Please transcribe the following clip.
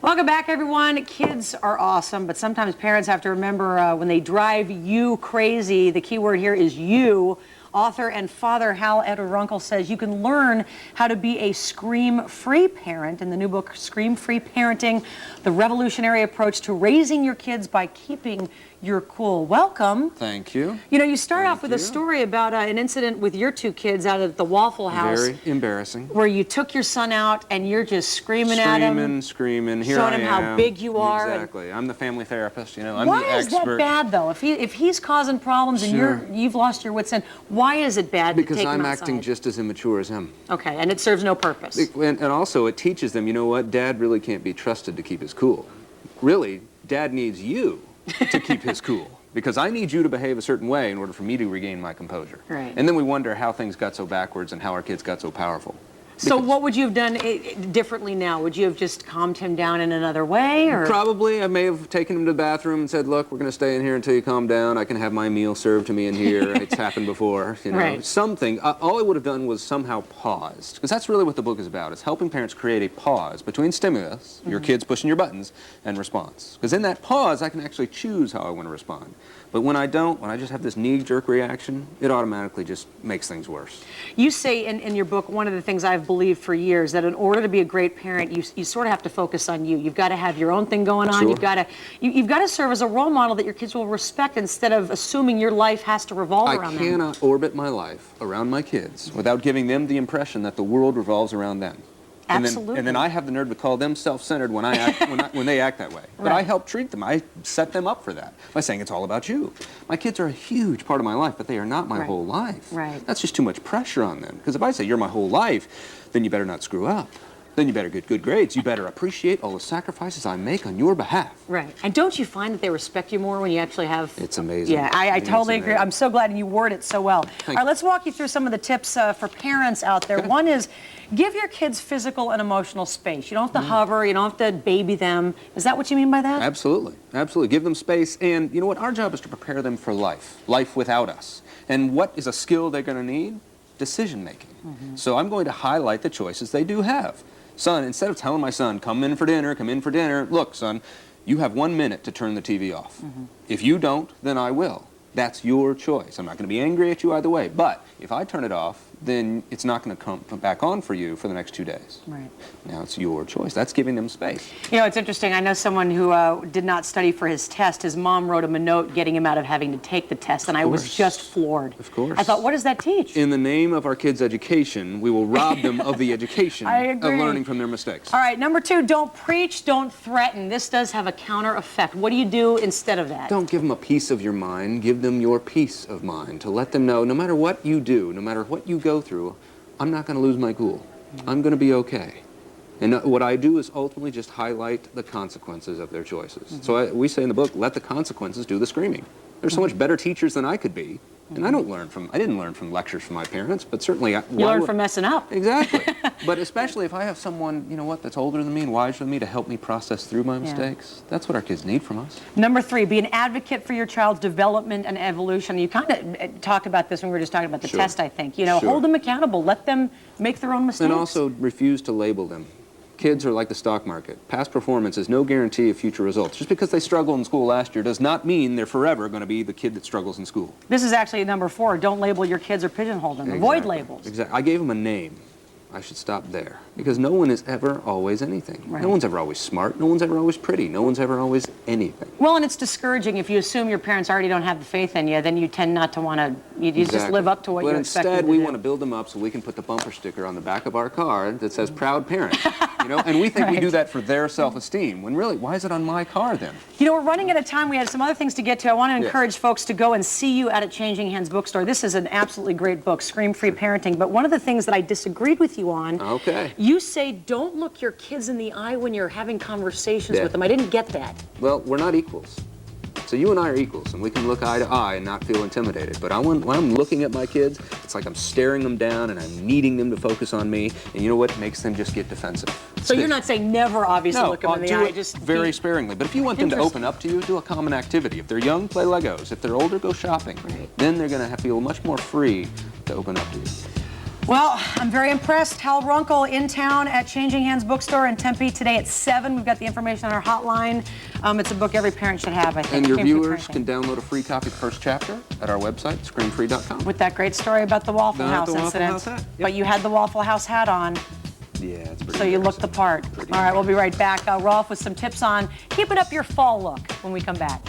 Welcome back, everyone. Kids are awesome, but sometimes parents have to remember when they drive you crazy, the key word here is you. Author and father Hal Runkel says you can learn how to be a scream-free parent in the new book, Screamfree Parenting, the revolutionary approach to raising your kids by keeping your cool. Welcome. Thank you. You know, you start off with a story about an incident with your two kids out at the Waffle House. Very embarrassing. Where you took your son out and you're just screaming at him. Screaming. Here showing I him am. how big you are. Exactly. I'm the family therapist, you know. I'm Why the expert. is that bad, though? If he's causing problems and you've lost your wits end, why is it bad to take him outside? Because I'm acting just as immature as him. Okay, and it serves no purpose. And also, it teaches them, you know what, Dad really can't be trusted to keep his cool. Really, Dad needs you to keep his cool. Because I need you to behave a certain way in order for me to regain my composure. Right. And then we wonder how things got so backwards and how our kids got so powerful. So what would you have done differently now? Would you have just calmed him down in another way? Or? Probably. I may have taken him to the bathroom and said, look, we're going to stay in here until you calm down. I can have my meal served to me in here. It's happened before. You know, right. Something. All I would have done was somehow paused. Because that's really what the book is about. It's helping parents create a pause between stimulus, your kids pushing your buttons, and response. Because in that pause, I can actually choose how I want to respond. But when I don't, when I just have this knee-jerk reaction, it automatically just makes things worse. You say in your book, one of the things I've believed for years, that in order to be a great parent, you sort of have to focus on you. You've got to have your own thing going on. Sure. You've got to serve as a role model that your kids will respect instead of assuming your life has to revolve around them. I cannot orbit my life around my kids without giving them the impression that the world revolves around them. Absolutely. And then I have the nerve to call them self-centered when they act that way. But right. I help treat them. I set them up for that by saying it's all about you. My kids are a huge part of my life, but they are not my whole life. Right. That's just too much pressure on them. Because if I say you're my whole life, then you better not screw up. Then you better get good grades. You better appreciate all the sacrifices I make on your behalf. Right. And don't you find that they respect you more when you actually have... It's amazing. Yeah, I totally agree. I'm so glad you word it so well. All right, let's walk you through some of the tips for parents out there. One is, give your kids physical and emotional space. You don't have to hover. You don't have to baby them. Is that what you mean by that? Absolutely. Absolutely. Give them space. And you know what? Our job is to prepare them for life without us. And what is a skill they're going to need? Decision making. So I'm going to highlight the choices they do have. Son, instead of telling my son, come in for dinner, look, son, you have 1 minute to turn the TV off. If you don't, then I will. That's your choice. I'm not going to be angry at you either way. But if I turn it off, then it's not going to come back on for you for the next 2 days. Right. Now it's your choice. That's giving them space. You know, it's interesting. I know someone who did not study for his test. His mom wrote him a note getting him out of having to take the test, and I was just floored. Of course. I thought, what does that teach? In the name of our kids' education, we will rob them of the education of learning from their mistakes. All right, number 2, don't preach, don't threaten. This does have a counter effect. What do you do instead of that? Don't give them a piece of your mind. Give them your peace of mind to let them know no matter what you do, no matter what you go through, I'm not going to lose my cool. I'm going to be okay. And what I do is ultimately just highlight the consequences of their choices. So we say in the book, let the consequences do the screaming. They're so much better teachers than I could be. And I didn't learn from lectures from my parents, but certainly... You learn from messing up. Exactly. But especially if I have someone, you know what, that's older than me and wiser than me to help me process through my mistakes. That's what our kids need from us. Number 3, be an advocate for your child's development and evolution. You kind of talked about this when we were just talking about the test, I think. You know, hold them accountable. Let them make their own mistakes. And also refuse to label them. Kids are like the stock market. Past performance is no guarantee of future results. Just because they struggled in school last year does not mean they're forever going to be the kid that struggles in school. This is actually number 4. Don't label your kids or pigeonhole them. Exactly. Avoid labels. Exactly. I gave them a name. I should stop there. Because no one is ever always anything. Right. No one's ever always smart. No one's ever always pretty. No one's ever always anything. Well, and it's discouraging if you assume your parents already don't have the faith in you, then you tend not to want to, you just live up to what you expect them to do. Instead, we want to build them up so we can put the bumper sticker on the back of our car that says proud parent. You know, and we think we do that for their self-esteem, when really, why is it on my car then? You know, we're running out of time. We have some other things to get to. I want to encourage folks to go and see you at a Changing Hands bookstore. This is an absolutely great book, Scream-Free Parenting. But one of the things that I disagreed with you on, you say don't look your kids in the eye when you're having conversations with them. I didn't get that. Well, we're not equals. So you and I are equals, and we can look eye to eye and not feel intimidated. But when I'm looking at my kids, it's like I'm staring them down and I'm needing them to focus on me. And you know what makes them just get defensive? So you're not saying never, obviously, look them in the eye. Just very sparingly. But if you want them to open up to you, do a common activity. If they're young, play Legos. If they're older, go shopping. Then they're going to feel much more free to open up to you. Well, I'm very impressed. Hal Runkel in town at Changing Hands Bookstore in Tempe today at 7. We've got the information on our hotline. It's a book every parent should have, I think. And your Screamfree viewers Parenting. can download a free copy of the first chapter at our website, screamfree.com. With that great story about the Waffle About House the Waffle incident. House hat. Yep. But you had the Waffle House hat on, Yeah, it's pretty so you looked the part. All right, we'll be right back. Rolf with some tips on keeping up your fall look when we come back.